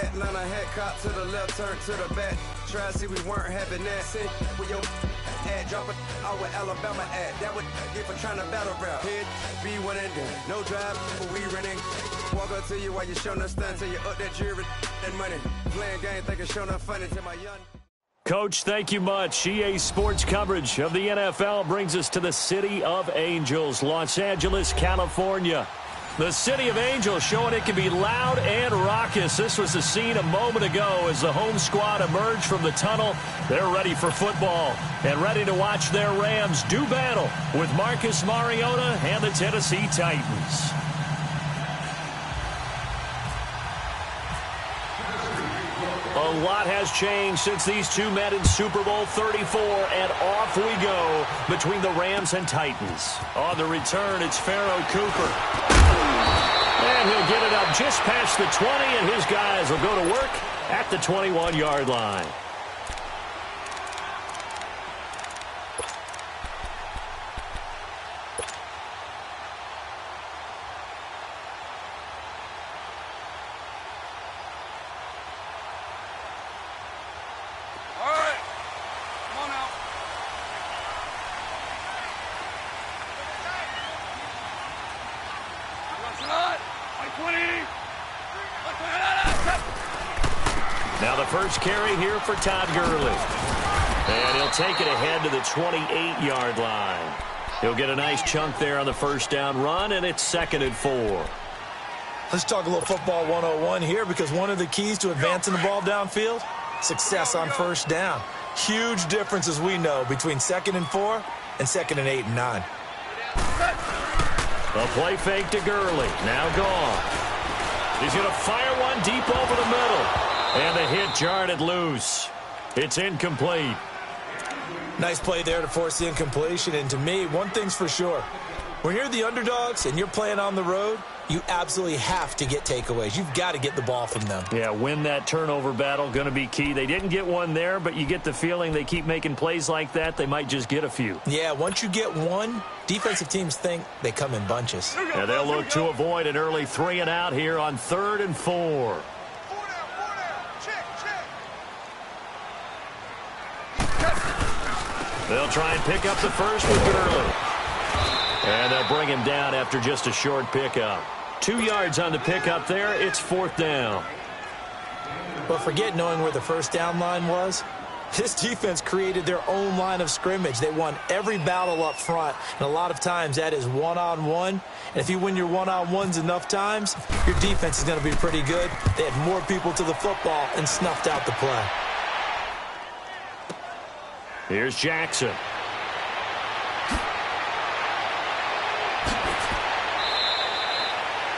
Atlanta head cop to the left, turn to the back. Try to see we weren't having that. See, with your ad dropping out with Alabama ad. That would get for trying to battle rap. Head, be one and done. No drive, but we running. Walk up to you while you showing us stunts. Till you up that jewelry and money. Playing game, thinking showing up funny to my young. Coach, thank you much. EA Sports coverage of the NFL brings us to the City of Angels, Los Angeles, California. The City of Angels showing it can be loud and raucous. This was the scene a moment ago as the home squad emerged from the tunnel. They're ready for football and ready to watch their Rams do battle with Marcus Mariota and the Tennessee Titans. A lot has changed since these two met in Super Bowl 34, and off we go between the Rams and Titans. On the return, it's Pharaoh Cooper. And he'll get it up just past the 20, and his guys will go to work at the 21-yard line. Now the first carry here for Todd Gurley. And he'll take it ahead to the 28-yard line. He'll get a nice chunk there on the first down run, and it's 2nd and 4. Let's talk a little football 101 here, because one of the keys to advancing the ball downfield, success on first down. Huge difference, as we know, between 2nd and 4 and 2nd and 8 and 9. A play fake to Gurley. Now gone. He's going to fire one deep over the middle. And the hit jarred it loose. It's incomplete. Nice play there to force the incompletion. And to me, one thing's for sure. When you're the underdogs and you're playing on the road, you absolutely have to get takeaways. You've got to get the ball from them. Yeah, win that turnover battle, going to be key. They didn't get one there, but you get the feeling they keep making plays like that, they might just get a few. Yeah, once you get one, defensive teams think they come in bunches. Yeah, they'll look to avoid an early 3-and-out here on 3rd and 4. They'll try and pick up the first with Gurley. And they'll bring him down after just a short pickup. 2 yards on the pickup there. It's 4th down. But forget knowing where the first down line was. This defense created their own line of scrimmage. They won every battle up front. And a lot of times that is one-on-one. And if you win your one-on-ones enough times, your defense is going to be pretty good. They had more people to the football and snuffed out the play. Here's Jackson.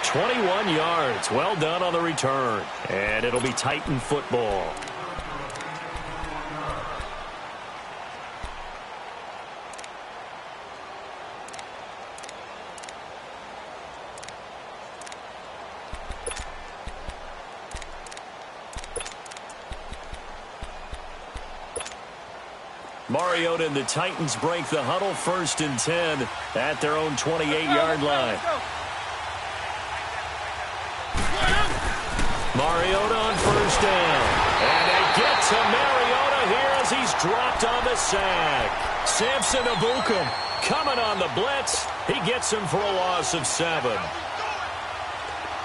"21 yards. Well done on the return. And it'll be Titan football. Mariota and the Titans break the huddle, 1st and 10 at their own 28-yard line. Mariota on first down. And they get to Mariota here as he's dropped on the sack. Samson Ebukam coming on the blitz. He gets him for a loss of 7.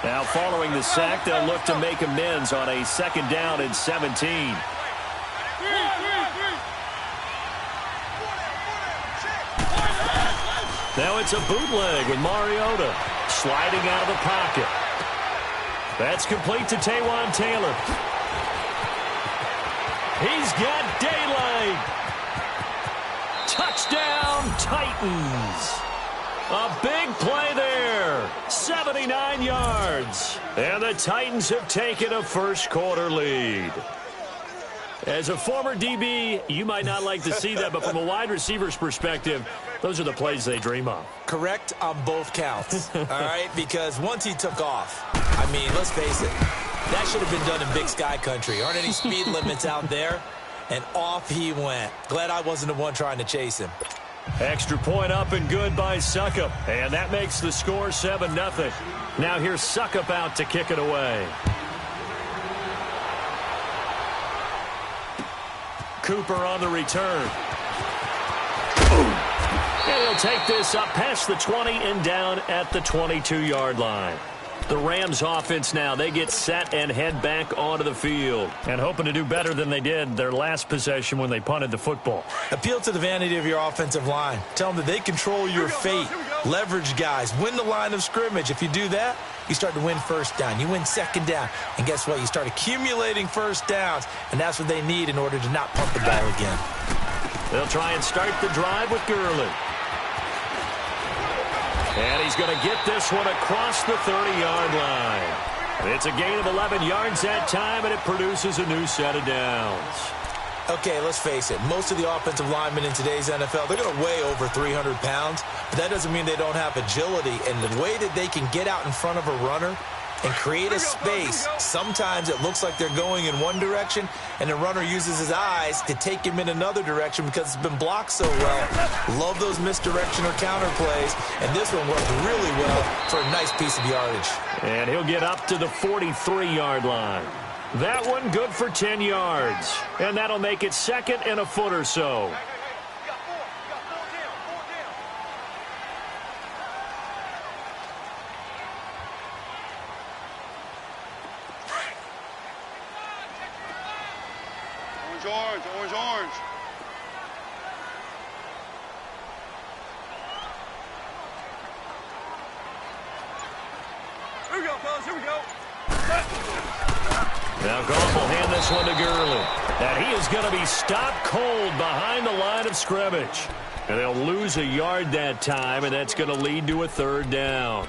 Now following the sack, they'll look to make amends on a 2nd down and 17. Now it's a bootleg with Mariota sliding out of the pocket. That's complete to Taywan Taylor. He's got daylight. Touchdown, Titans. A big play there. 79 yards. And the Titans have taken a first-quarter lead. As a former DB, you might not like to see that, but from a wide receiver's perspective, those are the plays they dream of. Correct on both counts, all right? Because once he took off, I mean, let's face it, that should have been done in Big Sky country. Aren't any speed limits out there? And off he went. Glad I wasn't the one trying to chase him. Extra point up and good by Suckup. And that makes the score 7-0. Now here's Suckup out to kick it away. Cooper on the return. And he'll take this up past the 20 and down at the 22-yard line. The Rams offense now, they get set and head back onto the field. And hoping to do better than they did their last possession when they punted the football. Appeal to the vanity of your offensive line. Tell them that they control your fate. Leverage guys. Win the line of scrimmage. If you do that, you start to win first down. You win second down. And guess what? You start accumulating first downs. And that's what they need in order to not punt the ball again. They'll try and start the drive with Gurley. And he's going to get this one across the 30-yard line. It's a gain of 11 yards that time, and it produces a new set of downs. Okay, let's face it. Most of the offensive linemen in today's NFL, they're going to weigh over 300 pounds. But that doesn't mean they don't have agility. And the way that they can get out in front of a runner and create a space, sometimes it looks like they're going in one direction, and the runner uses his eyes to take him in another direction because it's been blocked so well. Love those misdirection or counter plays, and this one worked really well for a nice piece of yardage. And he'll get up to the 43-yard line. That one good for 10 yards, and that'll make it second and a foot or so. Orange. Here we go, fellas. Here we go. Now Goff will hand this one to Gurley. And he is going to be stopped cold behind the line of scrimmage. And they'll lose a yard that time, and that's going to lead to a third down.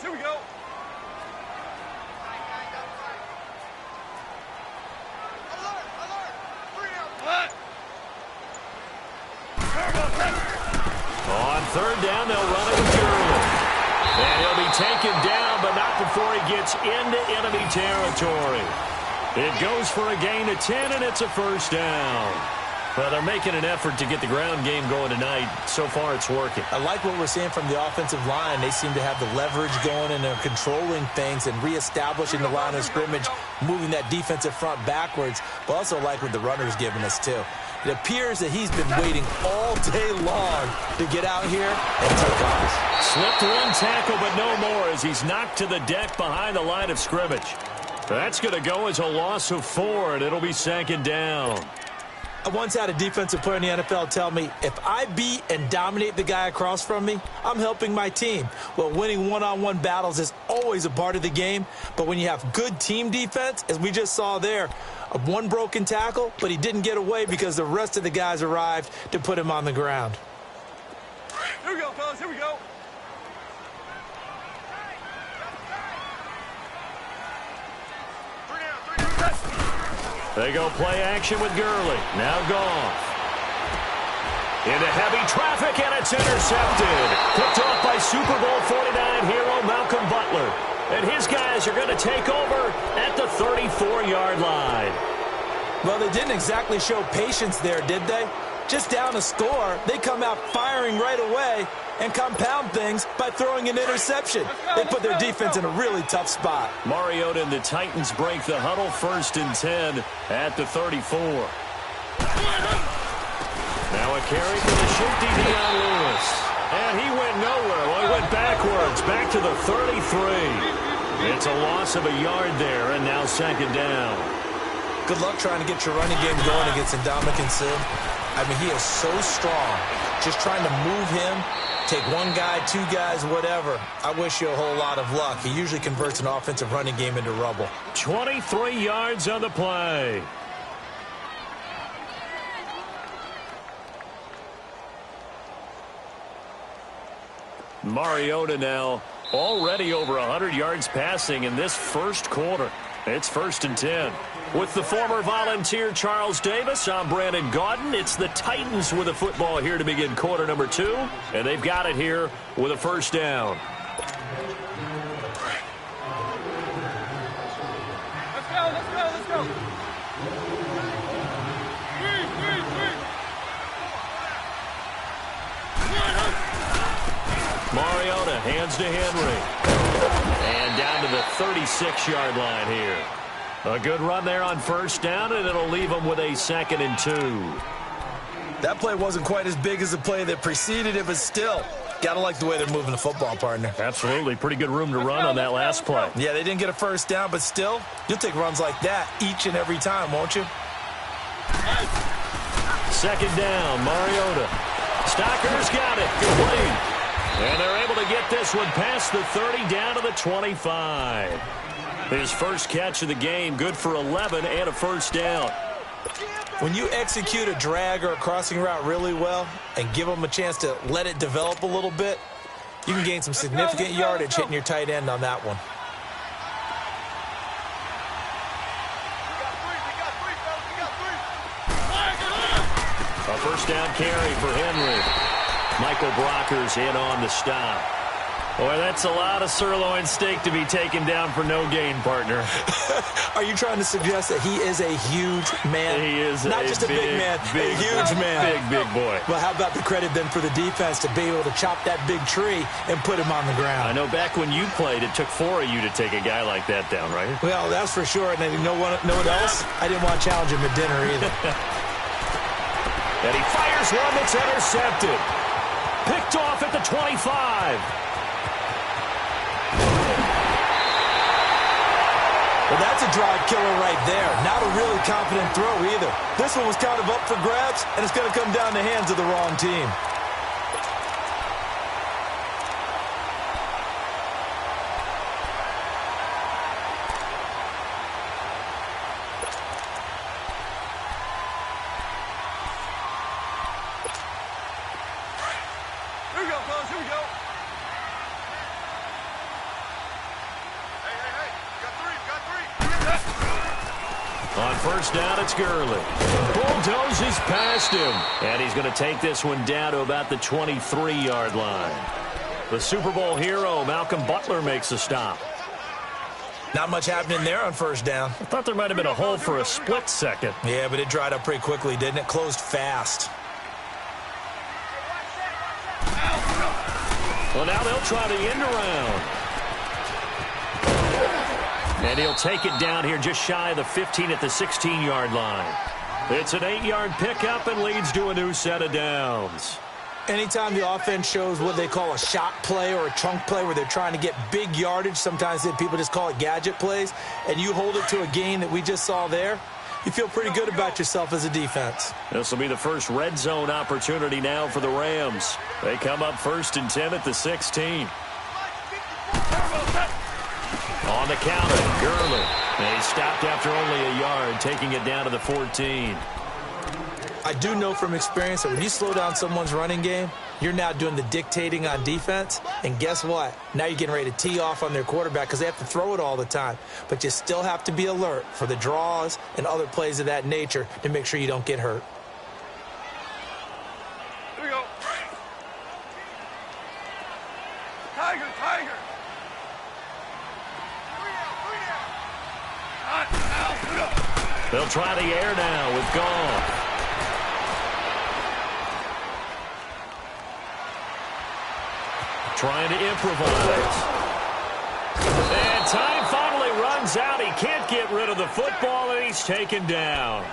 Here we go. On third down, they'll run it with Gurley. And he'll be taken down, but not before he gets into enemy territory. It goes for a gain of 10, and it's a first down. Well, they're making an effort to get the ground game going tonight. So far, it's working. I like what we're seeing from the offensive line. They seem to have the leverage going, and they're controlling things and reestablishing the line of scrimmage, moving that defensive front backwards. But also like what the runner's giving us, too. It appears that he's been waiting all day long to get out here and take off. Slipped one tackle, but no more as he's knocked to the deck behind the line of scrimmage. That's going to go as a loss of 4, and it'll be second down. I once had a defensive player in the NFL tell me, if I beat and dominate the guy across from me, I'm helping my team. Well, winning one-on-one battles is always a part of the game, but when you have good team defense, as we just saw there, one broken tackle, but he didn't get away because the rest of the guys arrived to put him on the ground. Here we go, fellas. Here we go. They go play action with Gurley. Now Goff. Into heavy traffic, and it's intercepted. Picked off by Super Bowl 49 hero Malcolm Butler. And his guys are going to take over at the 34-yard line. Well, they didn't exactly show patience there, did they? Just down a score, they come out firing right away and compound things by throwing an interception. They put their defense in a really tough spot. Mariota and the Titans break the huddle, 1st and 10 at the 34. Now a carry for the shifty Dion Lewis. And he went nowhere. Well, he went backwards, back to the 33. It's a loss of a yard there, and now second down. Good luck trying to get your running game going against Ndamukong Suh. I mean, he is so strong. Just trying to move him, take one guy, two guys, whatever. I wish you a whole lot of luck. He usually converts an offensive running game into rubble. 23 yards on the play. Mariota now already over 100 yards passing in this first quarter. It's 1st and 10. With the former Volunteer Charles Davis, I'm Brandon Gaudin. It's the Titans with the football here to begin quarter number 2. And they've got it here with a first down. Let's go. 36-yard line here. A good run there on first down, and it'll leave them with a 2nd and 2. That play wasn't quite as big as the play that preceded it, but still, gotta like the way they're moving the football, partner. Absolutely. Pretty good room to run on that last play. Yeah, they didn't get a first down, but still, you'll take runs like that each and every time, won't you? 2nd down, Mariota. Stocker's got it. Complete. And they're able to get this one past the 30 down to the 25. His first catch of the game, good for 11 and a first down. When you execute a drag or a crossing route really well and give them a chance to let it develop a little bit, you can gain some significant yardage hitting your tight end on that one. A first down carry for Henry. Michael Brockers in on the stop. Boy, that's a lot of sirloin steak to be taken down for no gain, partner. Are you trying to suggest that he is a huge man? He is not just a big man, a huge man. Big boy. Well, how about the credit then for the defense to be able to chop that big tree and put him on the ground? I know back when you played, it took 4 of you to take a guy like that down, right? Well, that's for sure. And you know what else? I didn't want to challenge him at dinner either. And he fires one that's intercepted. Picked off at the 25. Well, that's a drive killer right there. Not a really confident throw either. This one was kind of up for grabs, and it's going to come down the hands of the wrong team. Here we go, fellas. Here we go. Hey. Got three. On first down, it's Gurley. Bulldozes past him. And he's going to take this one down to about the 23-yard line. The Super Bowl hero, Malcolm Butler, makes a stop. Not much happening there on first down. I thought there might have been a hole for a split second. Yeah, but it dried up pretty quickly, didn't it? Closed fast. Well, now they'll try the end around. And he'll take it down here just shy of the 15 at the 16-yard line. It's an 8-yard pickup and leads to a new set of downs. Anytime the offense shows what they call a shot play or a chunk play where they're trying to get big yardage, sometimes people just call it gadget plays, and you hold it to a gain that we just saw there, you feel pretty good about yourself as a defense. This will be the first red zone opportunity now for the Rams. They come up 1st and 10 at the 16. On the counter, Gurley. He stopped after only a yard, taking it down to the 14. I do know from experience that when you slow down someone's running game, you're now doing the dictating on defense. And guess what? Now you're getting ready to tee off on their quarterback because they have to throw it all the time. But you still have to be alert for the draws and other plays of that nature to make sure you don't get hurt. Here we go. Tiger. They'll try the air now with Goff. Trying to improvise. And time finally runs out. He can't get rid of the football, and he's taken down.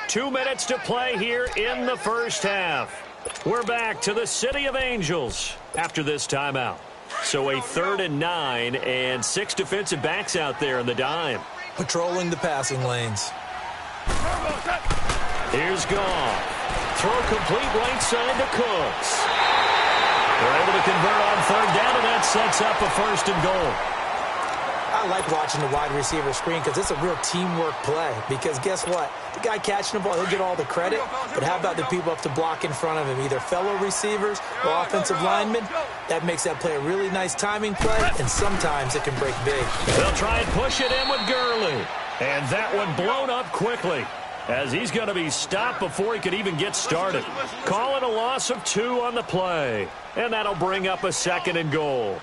Two minutes to play here in the first half. We're back to the City of Angels after this timeout. So a 3rd and 9 and 6 defensive backs out there in the dime. Patrolling the passing lanes. Here's Goff. Throw complete right side to Cooks. They're able to convert on 3rd down, and that sets up a 1st and goal. I like watching the wide receiver screen because it's a real teamwork play. Because guess what? The guy catching the ball, he'll get all the credit. But how about the people up to block in front of him? Either fellow receivers or offensive linemen. That makes that play a really nice timing play, and sometimes it can break big. They'll try and push it in with Gurley. And that one blown up quickly, as he's going to be stopped before he could even get started. Call it a loss of 2 on the play. And that'll bring up a 2nd and goal.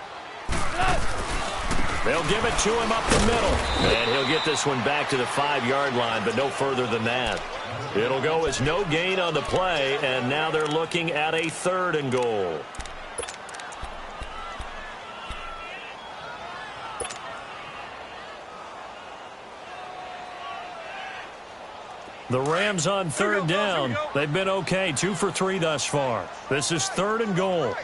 They'll give it to him up the middle. And he'll get this one back to the 5-yard line, but no further than that. It'll go as no gain on the play, and now they're looking at a 3rd and goal. The Rams on 3rd down. They've been okay, 2 for 3 thus far. This is 3rd and goal.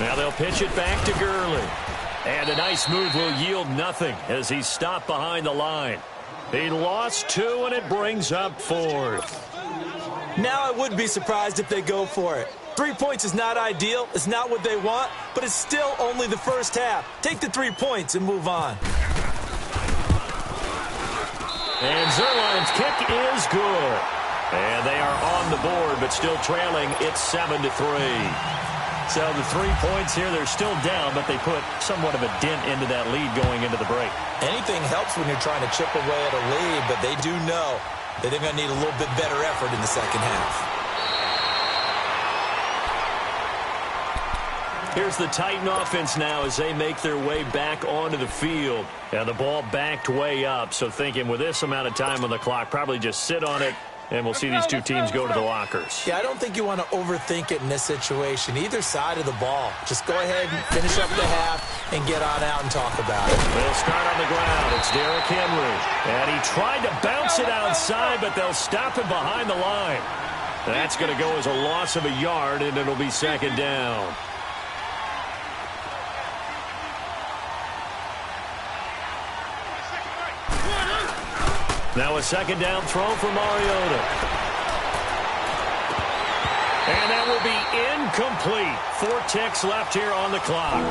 Now they'll pitch it back to Gurley. And a nice move will yield nothing as he's stopped behind the line. He lost 2, and it brings up 4th. Now I wouldn't be surprised if they go for it. 3 points is not ideal. It's not what they want, but it's still only the first half. Take the 3 points and move on. And Zerline's kick is good. And they are on the board, but still trailing. It's 7-3. So the 3 points here, they're still down, but they put somewhat of a dent into that lead going into the break. Anything helps when you're trying to chip away at a lead, but they do know that they're going to need a little bit better effort in the second half. Here's the Titan offense now as they make their way back onto the field. And the ball backed way up, so thinking with this amount of time on the clock, probably just sit on it, and we'll see these two teams go to the lockers. Yeah, I don't think you want to overthink it in this situation. Either side of the ball. Just go ahead and finish up the half and get on out and talk about it. They'll start on the ground. It's Derrick Henry. And he tried to bounce it outside, but they'll stop him behind the line. That's going to go as a loss of a yard, and it'll be 2nd down. Now a 2nd down throw for Mariota. And that will be incomplete. 4 ticks left here on the clock.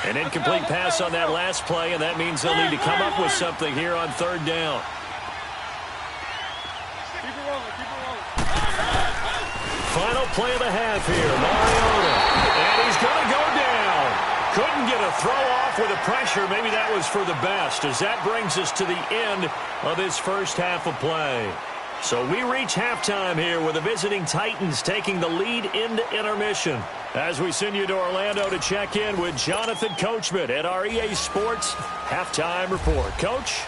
An incomplete pass on that last play, and that means they'll need to come up with something here on 3rd down. Final play of the half here, Mariota. And he's going to go down. Couldn't get a throw off with the pressure. Maybe that was for the best, as that brings us to the end of this first half of play. So we reach halftime here with the visiting Titans taking the lead into intermission. As we send you to Orlando to check in with Jonathan Coachman at our EA Sports Halftime Report. Coach,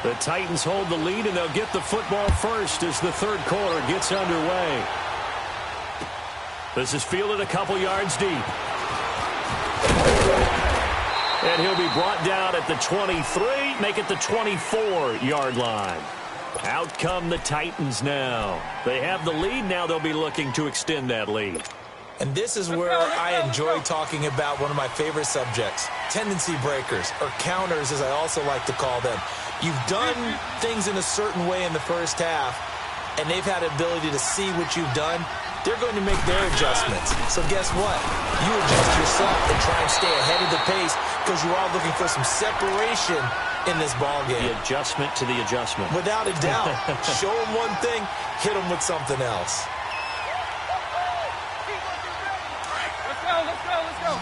the Titans hold the lead, and they'll get the football first as the 3rd quarter gets underway. This is fielded a couple yards deep. And he'll be brought down at the 23, make it the 24-yard line. Out come the Titans now. They have the lead. Now they'll be looking to extend that lead. And this is where I enjoy talking about one of my favorite subjects, tendency breakers, or counters as I also like to call them. You've done things in a certain way in the first half, and they've had the ability to see what you've done. They're going to make their adjustments. So guess what? You adjust yourself and try and stay ahead of the pace because you are looking for some separation in this ballgame. The adjustment to the adjustment. Without a doubt. Show them one thing, hit them with something else. Let's go, let's go, let's go.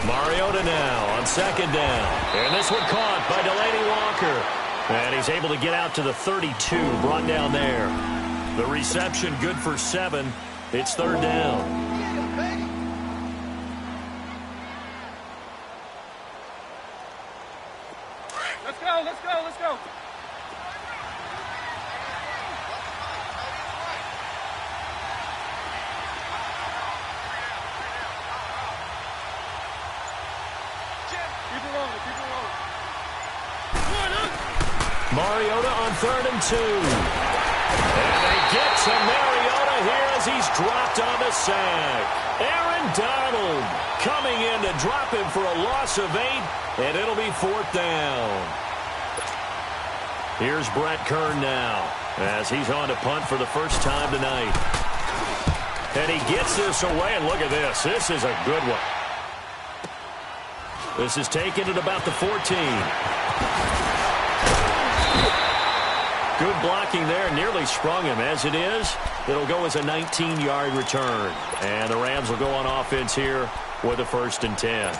Mariota now on 2nd down. And this one caught by Delaney Walker. And he's able to get out to the 32, brought down there. The reception good for 7. It's 3rd down. Let's go, let's go, let's go. Mariota on 3rd and 2. And they get to Mariota here as he's dropped on the sack. Aaron Donald coming in to drop him for a loss of 8, and it'll be 4th down. Here's Brett Kern now as he's on to punt for the first time tonight. And he gets this away, and look at this. This is a good one. This is taken at about the 14. Good blocking there. Nearly sprung him. As it is, it'll go as a 19-yard return. And the Rams will go on offense here with a 1st and 10.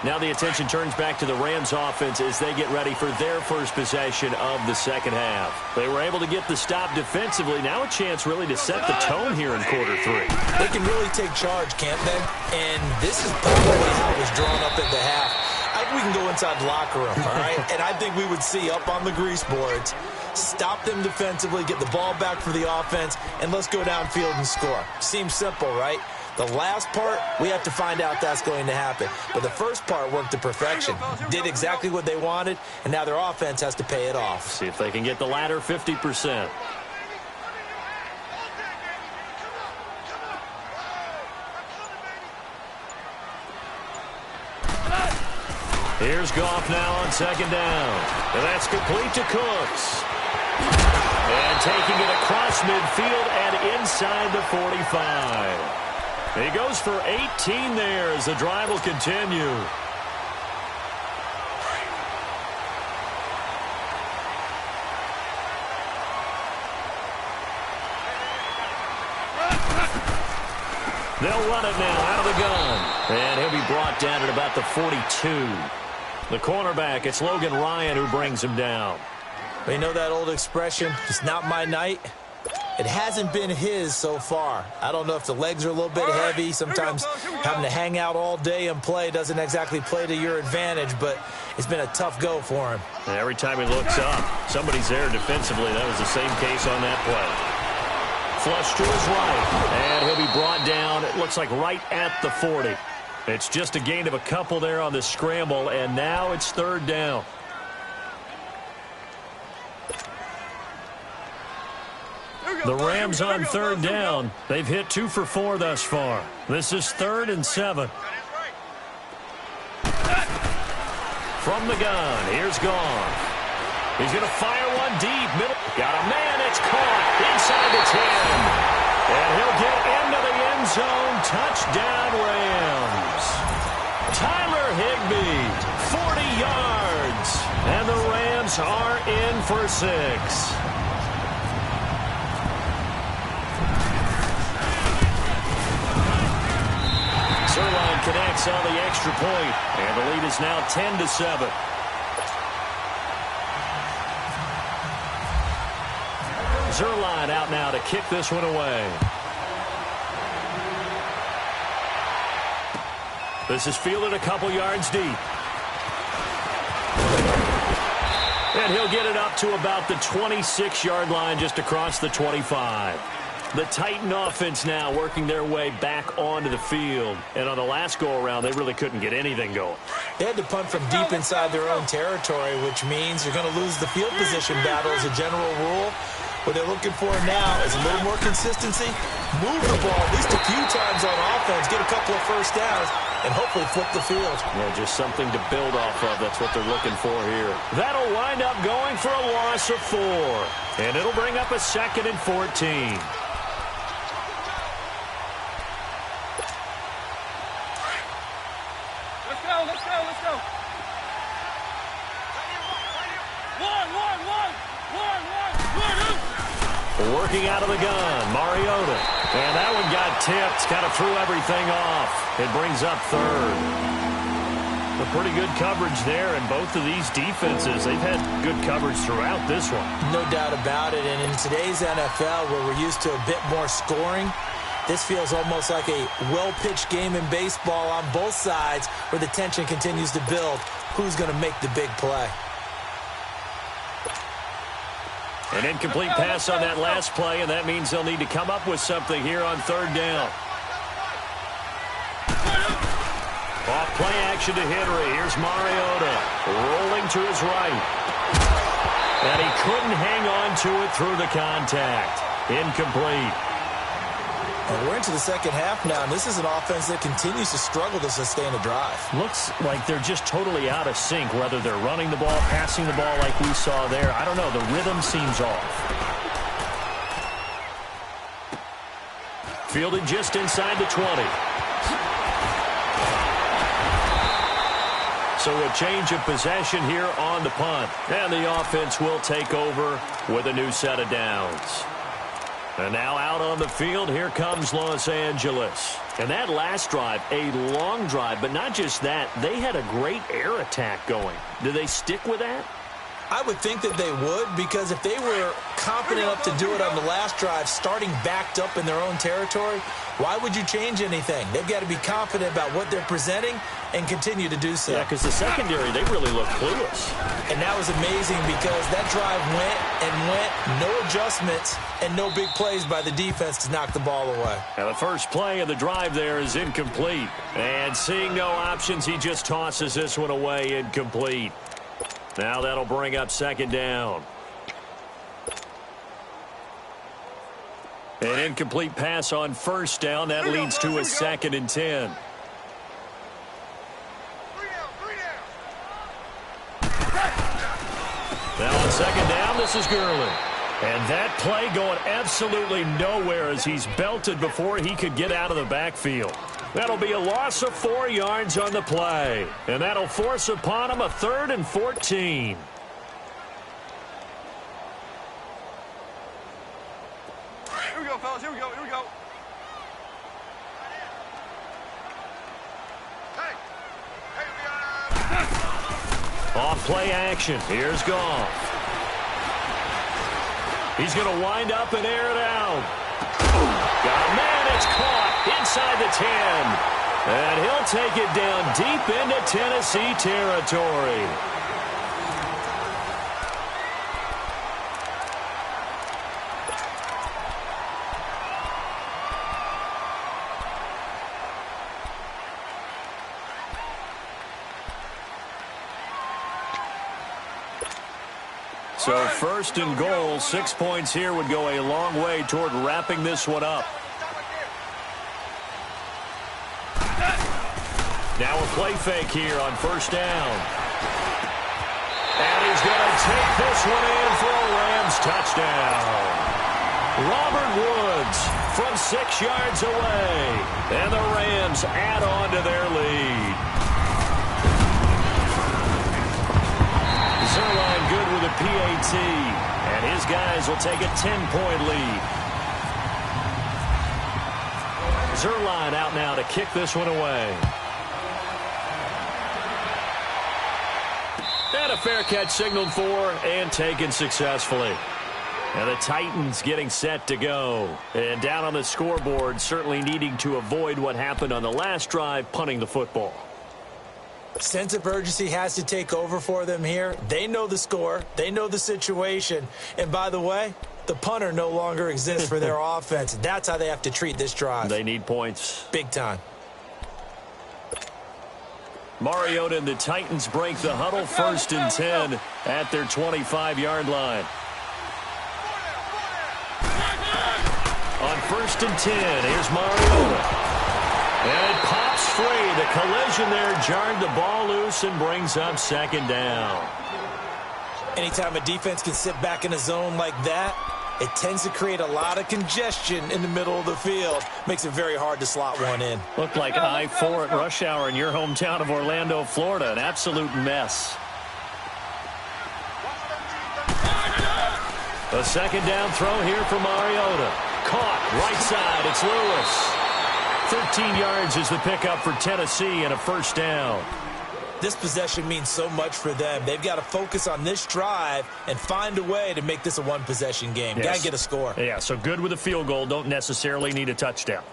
Now the attention turns back to the Rams offense as they get ready for their first possession of the second half. They were able to get the stop defensively. Now a chance really to set the tone here in quarter 3. They can really take charge, can't they? And this is probably how it was drawn up at the half. I think we can go inside the locker room, all right? And I think we would see up on the grease boards, stop them defensively, get the ball back for the offense, and let's go downfield and score. Seems simple, right? The last part, we have to find out that's going to happen. But the first part worked to perfection. Did exactly what they wanted, and now their offense has to pay it off. See if they can get the latter 50%. Here's Goff now on 2nd down. And that's complete to Cooks. And taking it across midfield and inside the 45. He goes for 18 there as the drive will continue. They'll run it now out of the gun. And he'll be brought down at about the 42. The cornerback, it's Logan Ryan who brings him down. You know that old expression, it's not my night? It hasn't been his so far. I don't know if the legs are a little bit heavy. Sometimes having to hang out all day and play doesn't exactly play to your advantage, but it's been a tough go for him. And every time he looks up, somebody's there defensively. That was the same case on that play. Flush to his right, and he'll be brought down, it looks like right at the 40. It's just a gain of a couple there on the scramble, and now it's 3rd down. The Rams on 3rd down. They've hit 2 for 4 thus far. This is 3rd and 7. From the gun, here's Goff. He's going to fire one deep. Middle. Got a man, it's caught inside the 10. And he'll get into the end zone. Touchdown, Rams. Tyler Higbee, 40 yards. And the Rams are in for 6. Zerline connects on the extra point, and the lead is now 10-7. Zerline out now to kick this one away. This is fielded a couple yards deep. And he'll get it up to about the 26-yard line just across the 25. The Titan offense now working their way back onto the field. And on the last go-around, they really couldn't get anything going. They had to punt from deep inside their own territory, which means you're going to lose the field position battle as a general rule. What they're looking for now is a little more consistency, move the ball at least a few times on offense, get a couple of first downs, and hopefully flip the field. Yeah, just something to build off of. That's what they're looking for here. That'll wind up going for a loss of 4. And it'll bring up a 2nd and 14. Let's go. Working out of the gun, Mariota. And that one got tipped, kind of threw everything off. It brings up 3rd. A pretty good coverage there, and both of these defenses, they've had good coverage throughout this one. No doubt about it, and in today's NFL, where we're used to a bit more scoring, this feels almost like a well-pitched game in baseball on both sides where the tension continues to build. Who's going to make the big play? An incomplete pass on that last play, and that means they'll need to come up with something here on 3rd down. Off play action to Henry. Here's Mariota rolling to his right. And he couldn't hang on to it through the contact. Incomplete. And we're into the second half now, and this is an offense that continues to struggle to sustain a drive. Looks like they're just totally out of sync, whether they're running the ball, passing the ball like we saw there. I don't know. The rhythm seems off. Fielded just inside the 20. So a change of possession here on the punt. And the offense will take over with a new set of downs. And now out on the field, here comes Los Angeles. And that last drive, a long drive, but not just that, they had a great air attack going. Do they stick with that? I would think that they would, because if they were confident enough to do it on the last drive, starting backed up in their own territory, why would you change anything? They've got to be confident about what they're presenting and continue to do so. Yeah, because the secondary, they really look clueless. And that was amazing because that drive went and went, no adjustments, and no big plays by the defense to knock the ball away. Now the first play of the drive there is incomplete. And seeing no options, he just tosses this one away incomplete. Now that'll bring up second down. An incomplete pass on first down. That leads to a 2nd and 10. Now on second down, this is Gurley. And that play going absolutely nowhere as he's belted before he could get out of the backfield. That'll be a loss of 4 yards on the play. And that'll force upon him a 3rd and 14. Here we go, fellas. Here we go. Here we go. Off play action. Here's Goff. He's going to wind up and air it out. Got a man. It's caught inside the 10. And he'll take it down deep into Tennessee territory. So 1st and goal, 6 points here would go a long way toward wrapping this one up. Now a play fake here on first down. And he's going to take this one in for a Rams touchdown. Robert Woods from 6 yards away. And the Rams add on to their lead. Zerline good with a PAT, and his guys will take a 10-point lead. Zerline out now to kick this one away. And a fair catch signaled for and taken successfully. And the Titans getting set to go. And down on the scoreboard, certainly needing to avoid what happened on the last drive, punting the football. Sense of urgency has to take over for them here. They know the score. They know the situation. And by the way, the punter no longer exists for their offense. That's how they have to treat this drive. They need points. Big time. Mariota and the Titans break the huddle. 1st and 10 at their 25-yard line. On 1st and 10, here's Mariota. And it pops free. The collision there jarred the ball loose and brings up second down. Anytime a defense can sit back in a zone like that, it tends to create a lot of congestion in the middle of the field. Makes it very hard to slot one in. Looked like I-4 at rush hour in your hometown of Orlando, Florida. An absolute mess. A second down throw here for Mariota. Caught right side. It's Lewis. 13 yards is the pickup for Tennessee and a first down. This possession means so much for them. They've got to focus on this drive and find a way to make this a one-possession game. Yes. Got to get a score. Yeah, so good with a field goal. Don't necessarily need a touchdown.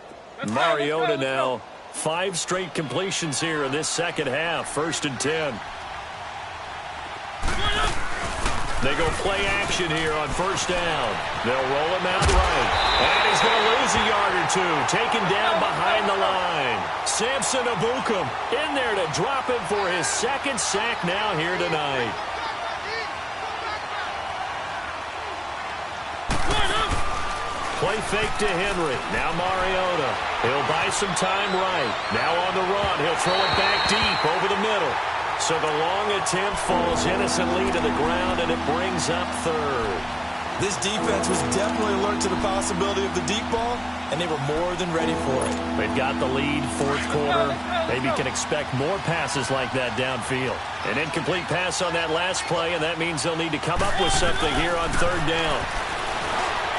Mariota now, 5 straight completions here in this second half. 1st and 10. They go play action here on first down. They'll roll him out right. And he's going to lose a yard or two. Taken down behind the line. Samson Ebukam in there to drop him for his 2nd sack now here tonight. Play fake to Henry. Now Mariota. He'll buy some time right. Now on the run. He'll throw it back deep over the middle. So the long attempt falls innocently to the ground, and it brings up 3rd. This defense was definitely alert to the possibility of the deep ball, and they were more than ready for it. They've got the lead, fourth quarter. Maybe can expect more passes like that downfield. An incomplete pass on that last play, and that means they'll need to come up with something here on third down.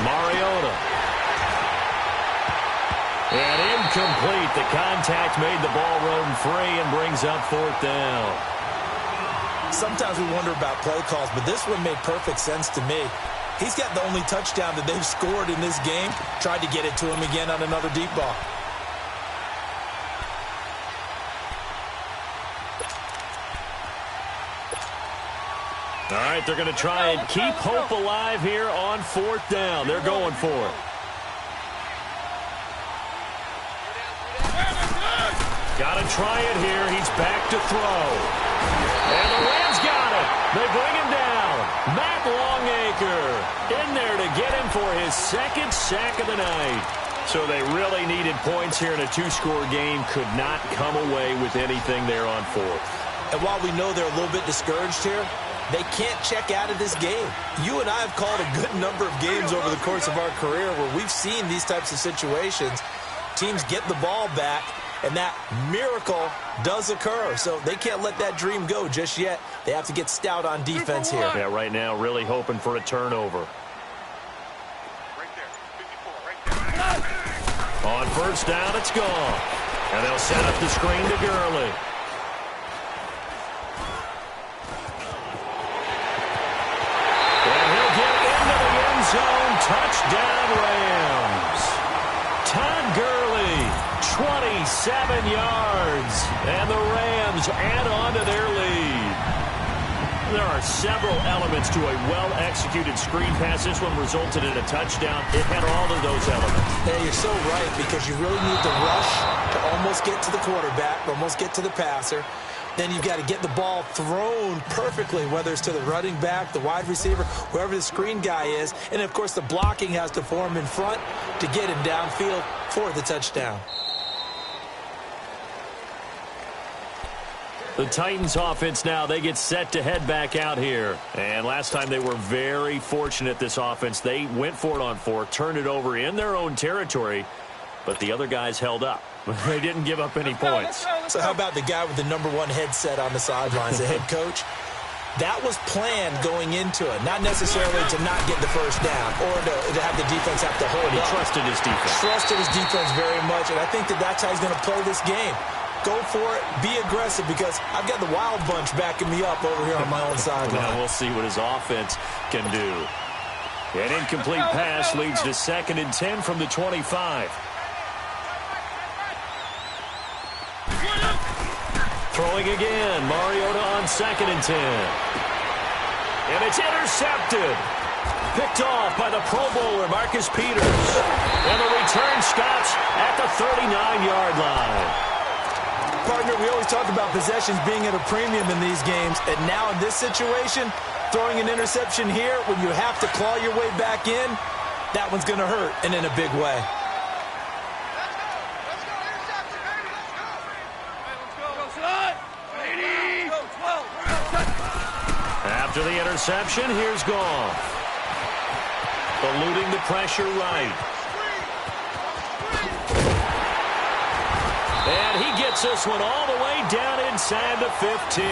Mariota. And incomplete. The contact made the ball roam free and brings up fourth down. Sometimes we wonder about play calls, but this one made perfect sense to me. He's got the only touchdown that they've scored in this game. Tried to get it to him again on another deep ball. All right, they're going to try and keep hope alive here on fourth down. They're going for it. Got to try it here. He's back to throw. And the Rams got it. They bring him down. Matt Longacre in there to get him for his second sack of the night. So they really needed points here in a two-score game. Could not come away with anything there on fourth. And while we know they're a little bit discouraged here, they can't check out of this game. You and I have called a good number of games over the course of our career where we've seen these types of situations. Teams get the ball back, and that miracle does occur. So they can't let that dream go just yet. They have to get stout on defense here. Yeah, right now really hoping for a turnover. Right there. 54, right there. On first down, it's gone. And they'll set up the screen to Gurley. And he'll get into the end zone. Touchdown, Rams. Todd Gurley, 27 yards. And the Rams add on to their lead. There are several elements to a well-executed screen pass. This one resulted in a touchdown. It had all of those elements. Yeah, you're so right, because you really need to rush to almost get to the quarterback, almost get to the passer. Then you've got to get the ball thrown perfectly, whether it's to the running back, the wide receiver, whoever the screen guy is. And, of course, the blocking has to form in front to get him downfield for the touchdown. The Titans offense now, they get set to head back out here. And last time they were very fortunate, this offense. They went for it on fourth, turned it over in their own territory, but the other guys held up. They didn't give up any points. So how about the guy with the #1 headset on the sidelines, the head coach? That was planned going into it, not necessarily to not get the first down or to have the defense have to hold He up. trusted his defense. Trusted his defense very much, and I think that's how he's going to play this game. Go for it, be aggressive, because I've got the wild bunch backing me up over here on my own sideline. Now we'll see what his offense can do. An incomplete pass leads to 2nd and 10 from the 25. Throwing again, Mariota on 2nd and 10. And it's intercepted. Picked off by the Pro Bowler, Marcus Peters. And the return stops at the 39-yard line. Partner, we always talk about possessions being at a premium in these games, and now in this situation, throwing an interception here when you have to claw your way back in, that one's going to hurt, and in a big way. After the interception, here's Goff. Eluding the pressure right. And he gets this one all the way down inside the 15.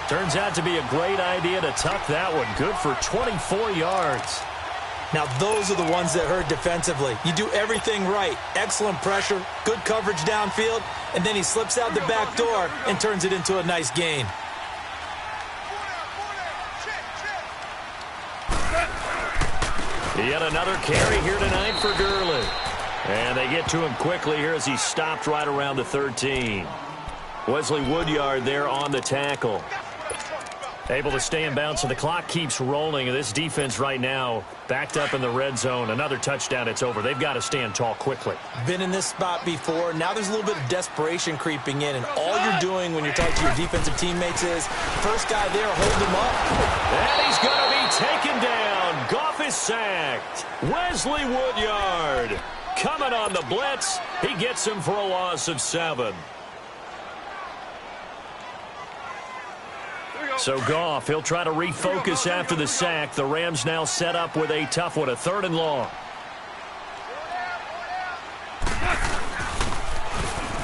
Turns out to be a great idea to tuck that one. Good for 24 yards. Now, those are the ones that hurt defensively. You do everything right. Excellent pressure, good coverage downfield, and then he slips out the back door and turns it into a nice gain. Yet another carry here tonight for Gurley. And they get to him quickly here as he stopped right around the 13. Wesley Woodyard there on the tackle. Able to stay in bounds, so the clock keeps rolling. And this defense right now backed up in the red zone. Another touchdown, it's over. They've got to stand tall quickly. Been in this spot before. Now there's a little bit of desperation creeping in. And all you're doing when you're talking to your defensive teammates is, first guy there, hold him up. And he's going to be taken down. Goff is sacked. Wesley Woodyard coming on the blitz. He gets him for a loss of 7. So Goff, he'll try to refocus after the sack. The Rams now set up with a tough one, a 3rd and long.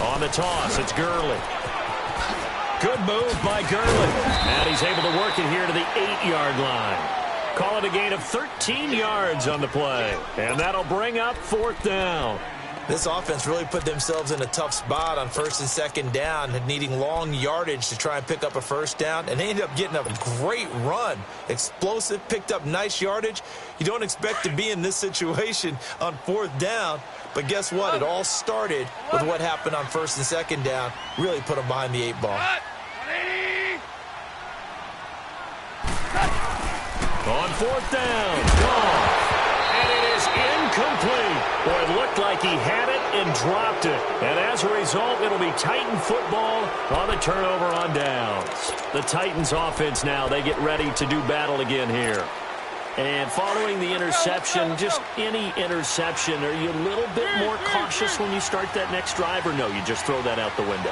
On the toss, it's Gurley. Good move by Gurley. And he's able to work it here to the 8-yard line. Call it a gain of 13 yards on the play. And that'll bring up 4th down. This offense really put themselves in a tough spot on 1st and 2nd down, needing long yardage to try and pick up a 1st down, and they ended up getting a great run. Explosive, picked up nice yardage. You don't expect to be in this situation on 4th down, but guess what? It all started with what happened on 1st and 2nd down. Really put them behind the 8 ball. On 4th down, gone. And it is incomplete. Boy, it looked like he had it and dropped it. And as a result, it'll be Titan football on the turnover on downs. The Titans offense now, they get ready to do battle again here. And following the interception, just any interception, are you a little bit more cautious when you start that next drive, or no, you just throw that out the window?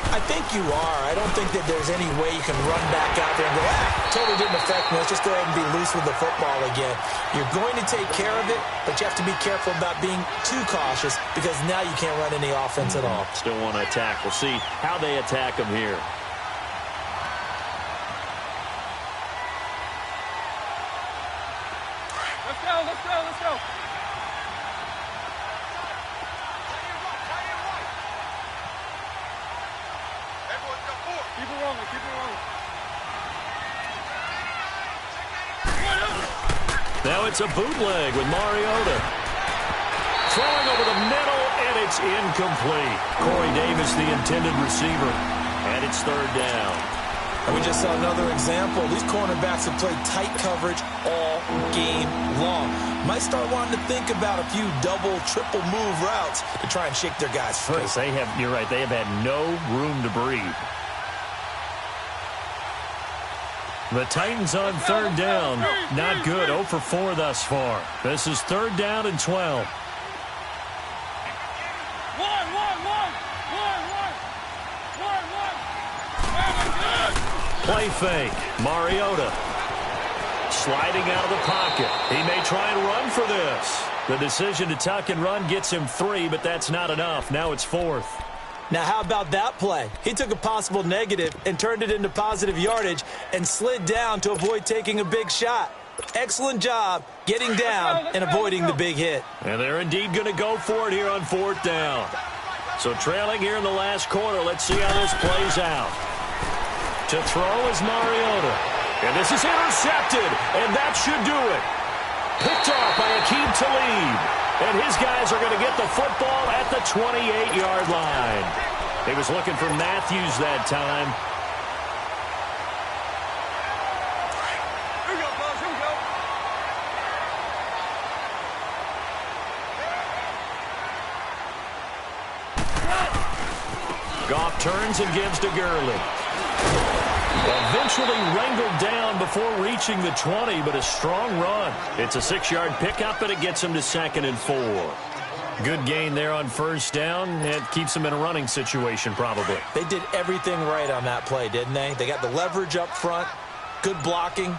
I think you are. I don't think that there's any way you can run back out there and go, totally didn't affect me. Let's just go ahead and be loose with the football again. You're going to take care of it, but you have to be careful about being too cautious because now you can't run any offense at all. Still want to attack. We'll see how they attack them here. Let's go. Everyone's got 4. Keep it rolling. Now it's a bootleg with Mariota. Throwing over the middle, and it's incomplete. Corey Davis, the intended receiver. And it's 3rd down. And we just saw another example. These cornerbacks have played tight coverage all game long. Might start wanting to think about a few double, triple move routes to try and shake their guys free. You're right, they have had no room to breathe. The Titans on 3rd down. Not good. 0 for 4 thus far. This is 3rd down and 12. Play fake. Mariota sliding out of the pocket. He may try and run for this. The decision to tuck and run gets him 3, but that's not enough. Now it's 4th. Now, how about that play? He took a possible negative and turned it into positive yardage and slid down to avoid taking a big shot. Excellent job getting down and avoiding the big hit. And they're indeed going to go for it here on 4th down. So trailing here in the last quarter. Let's see how this plays out. To throw is Mariota. And this is intercepted, and that should do it. Picked off by Aqib Talib. And his guys are going to get the football at the 28-yard line. He was looking for Matthews that time. Here we go, fellas. Here we go. Goff turns and gives to Gurley. Eventually wrangled down before reaching the 20, but a strong run. It's a 6-yard pickup, and it gets him to 2nd and 4. Good gain there on 1st down. It keeps him in a running situation, probably. They did everything right on that play, didn't they? They got the leverage up front, good blocking,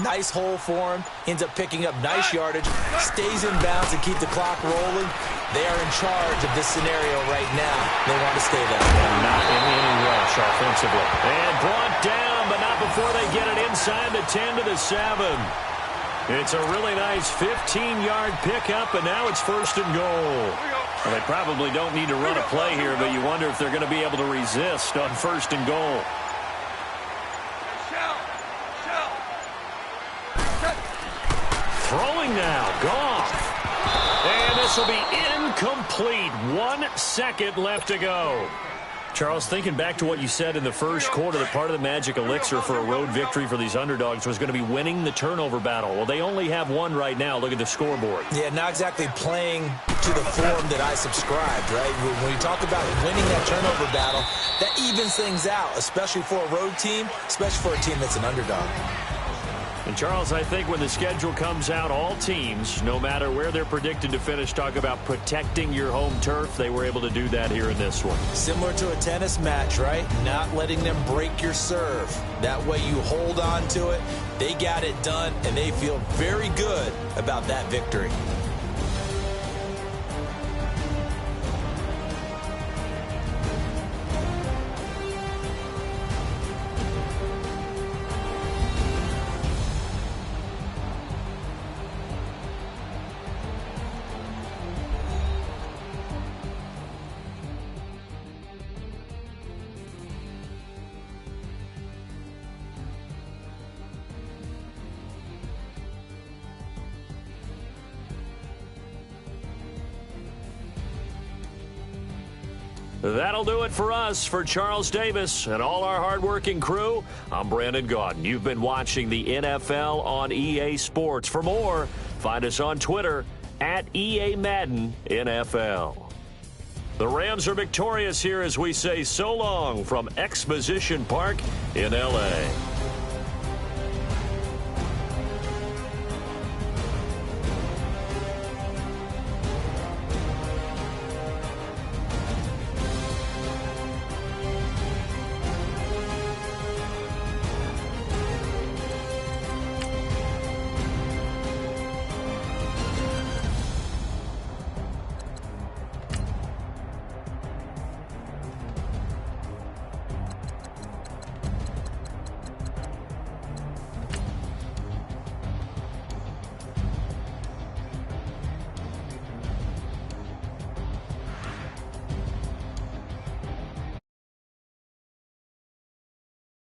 nice hole for him, ends up picking up nice yardage, stays in bounds and keep the clock rolling. They are in charge of this scenario right now. They want to stay there. And not in any rush offensively. And brought down, but not before they get it inside the 10 to the 7. It's a really nice 15-yard pickup, and now it's 1st and goal. Well, they probably don't need to run a play here, but you wonder if they're going to be able to resist on 1st and goal. Throwing now, Goff. And this will be incomplete. 1 second left to go. Charles, thinking back to what you said in the first quarter, that part of the magic elixir for a road victory for these underdogs was going to be winning the turnover battle. Well, they only have one right now. Look at the scoreboard. Yeah, not exactly playing to the form that I subscribed, right? When you talk about winning that turnover battle, that evens things out, especially for a road team, especially for a team that's an underdog. And, Charles, I think when the schedule comes out, all teams, no matter where they're predicted to finish, talk about protecting your home turf. They were able to do that here in this one. Similar to a tennis match, right? Not letting them break your serve. That way you hold on to it. They got it done, and they feel very good about that victory. That'll do it for us. For Charles Davis and all our hardworking crew, I'm Brandon Gaudin. You've been watching the NFL on EA Sports. For more, find us on Twitter at EA Madden NFL. The Rams are victorious here as we say so long from Exposition Park in L.A.